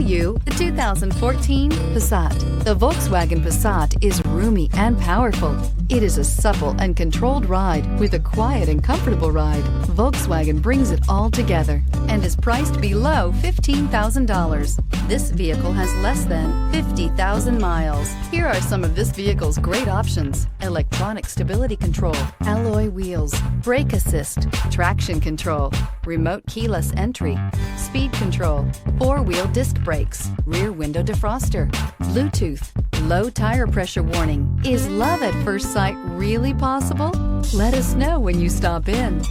You, the 2014 Passat. The Volkswagen Passat is roomy and powerful. It is a supple and controlled ride with a quiet and comfortable ride. Volkswagen brings it all together and is priced below $15,000. This vehicle has less than 50,000 miles. Here are some of this vehicle's great options: electronic stability control, alloy wheels, brake assist, traction control, remote keyless entry, speed control, four-wheel disc brakes, rear window defroster, Bluetooth, low tire pressure warning. Is love at first sight really possible? Let us know when you stop in.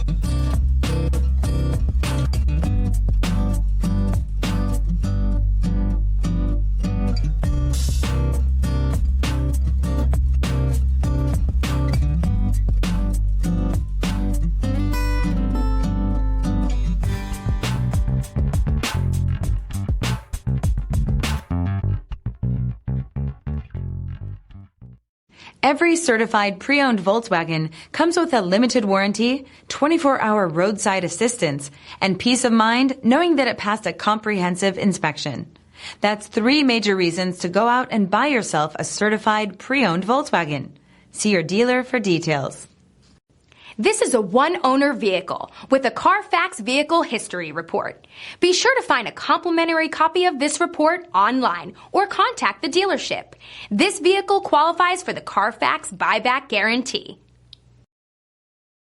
Every certified pre-owned Volkswagen comes with a limited warranty, 24-hour roadside assistance, and peace of mind knowing that it passed a comprehensive inspection. That's 3 major reasons to go out and buy yourself a certified pre-owned Volkswagen. See your dealer for details. This is a one-owner vehicle with a CARFAX Vehicle History Report. Be sure to find a complimentary copy of this report online or contact the dealership. This vehicle qualifies for the CARFAX Buyback Guarantee.